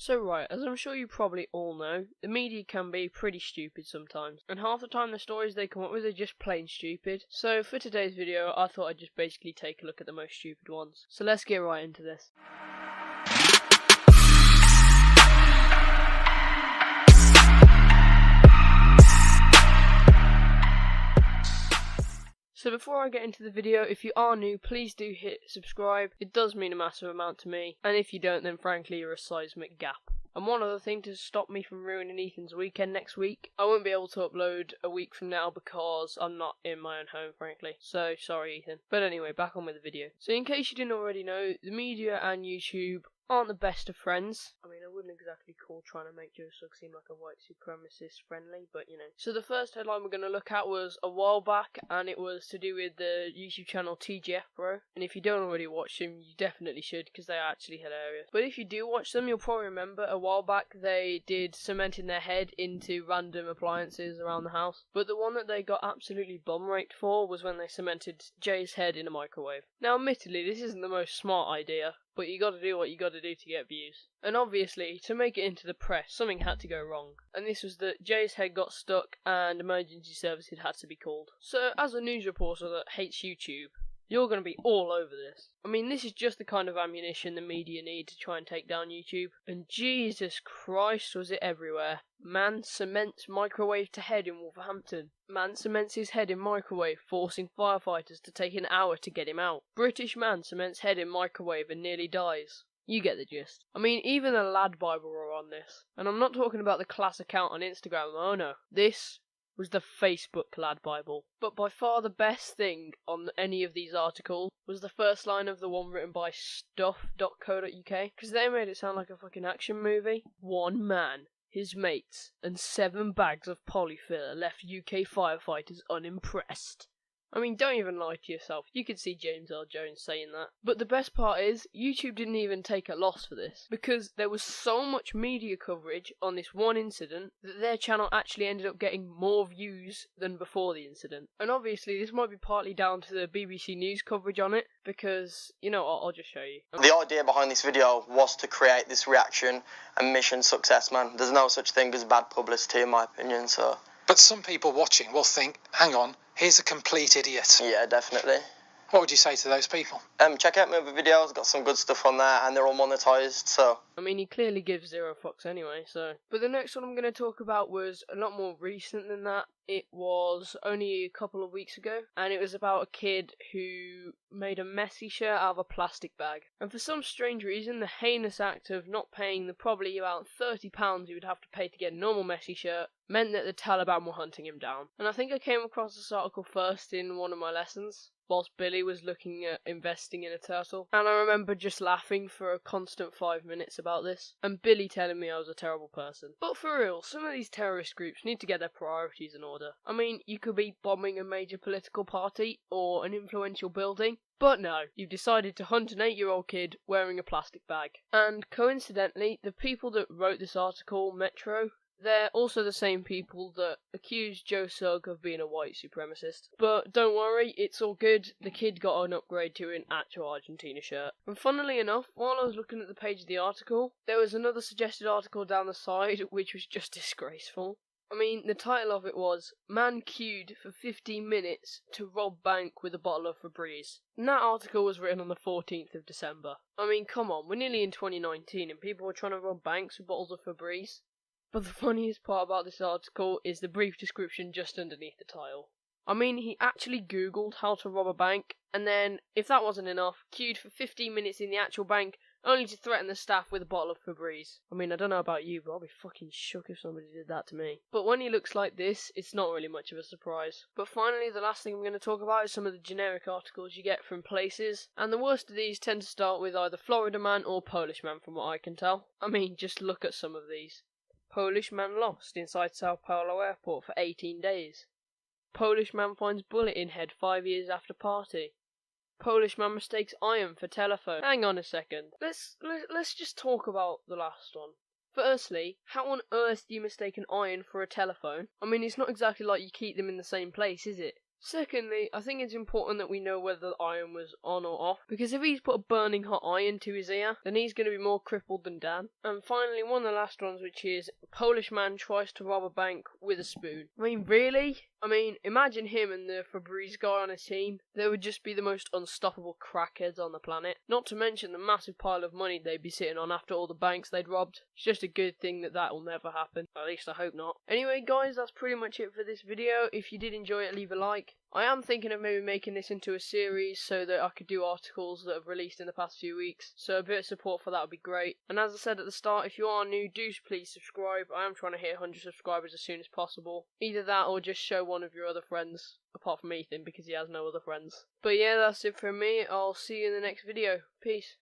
So right, as I'm sure you probably all know, the media can be pretty stupid sometimes, and half the time the stories they come up with are just plain stupid. So for today's video, I thought I'd just basically take a look at the most stupid ones. So let's get right into this. So before I get into the video, if you are new, please do hit subscribe. It does mean a massive amount to me, and if you don't, then frankly you're a seismic gap. And one other thing to stop me from ruining Ethan's weekend next week, I won't be able to upload a week from now because I'm not in my own home, frankly. So, sorry Ethan. But anyway, back on with the video. So in case you didn't already know, the media and YouTube aren't the best of friends. I mean, I wouldn't exactly call trying to make Joe Sugg seem like a white supremacist friendly, but you know. So the first headline we're going to look at was a while back, and it was to do with the YouTube channel TGF Bro. And if you don't already watch them, you definitely should, because they are actually hilarious. But if you do watch them, you'll probably remember a while back they did cementing their head into random appliances around the house. But the one that they got absolutely bum raped for was when they cemented Jay's head in a microwave. Now admittedly, this isn't the most smart idea, but you gotta do what you gotta do to get views. And obviously, to make it into the press, something had to go wrong. And this was that Jay's head got stuck and emergency services had to be called. So, as a news reporter that hates YouTube, you're going to be all over this. I mean, this is just the kind of ammunition the media need to try and take down YouTube. And Jesus Christ, was it everywhere. Man cements microwave to head in Wolverhampton. Man cements his head in microwave, forcing firefighters to take an hour to get him out. British man cements head in microwave and nearly dies. You get the gist. I mean, even the Lad Bible were on this. And I'm not talking about the class account on Instagram, oh no. This was the Facebook Lad Bible. But by far the best thing on any of these articles was the first line of the one written by stuff.co.uk, because they made it sound like a fucking action movie. One man, his mates, and 7 bags of polyfiller left UK firefighters unimpressed. I mean, don't even lie to yourself. You could see James Earl Jones saying that. But the best part is, YouTube didn't even take a loss for this, because there was so much media coverage on this one incident that their channel actually ended up getting more views than before the incident. And obviously, this might be partly down to the BBC News coverage on it, because, you know, I'll just show you. The idea behind this video was to create this reaction and mission success, man. There's no such thing as bad publicity, in my opinion, so... But some people watching will think, hang on, here's a complete idiot. Yeah, definitely. What would you say to those people? Check out my other videos, got some good stuff on there, and they're all monetized, so... I mean, he clearly gives zero fucks anyway, so... But the next one I'm going to talk about was a lot more recent than that. It was only a couple of weeks ago, and it was about a kid who made a messy shirt out of a plastic bag. And for some strange reason, the heinous act of not paying the probably about £30 he would have to pay to get a normal messy shirt meant that the Taliban were hunting him down. And I think I came across this article first in one of my lessons, whilst Billy was looking at investing in a turtle. And I remember just laughing for a constant 5 minutes about this, and Billy telling me I was a terrible person. But for real, some of these terrorist groups need to get their priorities in order. I mean, you could be bombing a major political party or an influential building, but no, you've decided to hunt an 8-year-old kid wearing a plastic bag. And coincidentally, the people that wrote this article, Metro, they're also the same people that accused Joe Sugg of being a white supremacist. But don't worry, it's all good. The kid got an upgrade to an actual Argentina shirt. And funnily enough, while I was looking at the page of the article, there was another suggested article down the side which was just disgraceful. I mean, the title of it was, Man Queued for 15 Minutes to Rob Bank with a Bottle of Febreze. And that article was written on the 14th of December. I mean, come on, we're nearly in 2019 and people are trying to rob banks with bottles of Febreze. But the funniest part about this article is the brief description just underneath the title. I mean, he actually googled how to rob a bank, and then, if that wasn't enough, queued for 15 minutes in the actual bank, only to threaten the staff with a bottle of Febreze. I mean, I don't know about you, but I'll be fucking shook if somebody did that to me. But when he looks like this, it's not really much of a surprise. But finally, the last thing I'm going to talk about is some of the generic articles you get from places, and the worst of these tend to start with either Florida man or Polish man from what I can tell. I mean, just look at some of these. Polish man lost inside Sao Paulo airport for 18 days. Polish man finds bullet in head 5 years after party. Polish man mistakes iron for telephone. Hang on a second. Let's just talk about the last one. Firstly, how on earth do you mistake an iron for a telephone? I mean, it's not exactly like you keep them in the same place, is it? Secondly, I think it's important that we know whether the iron was on or off, because if he's put a burning hot iron to his ear, then he's going to be more crippled than Dan. And finally, one of the last ones, which is Polish man tries to rob a bank with a spoon. I mean, really? I mean, imagine him and the Febreze guy on his team. They would just be the most unstoppable crackheads on the planet. Not to mention the massive pile of money they'd be sitting on after all the banks they'd robbed. It's just a good thing that will never happen. At least I hope not. Anyway, guys, that's pretty much it for this video. If you did enjoy it, leave a like. I am thinking of maybe making this into a series so that I could do articles that have released in the past few weeks. So a bit of support for that would be great. And as I said at the start, if you are new, do please subscribe. I am trying to hit 100 subscribers as soon as possible. Either that or just show one of your other friends, apart from Ethan because he has no other friends. But yeah, that's it from me. I'll see you in the next video. Peace.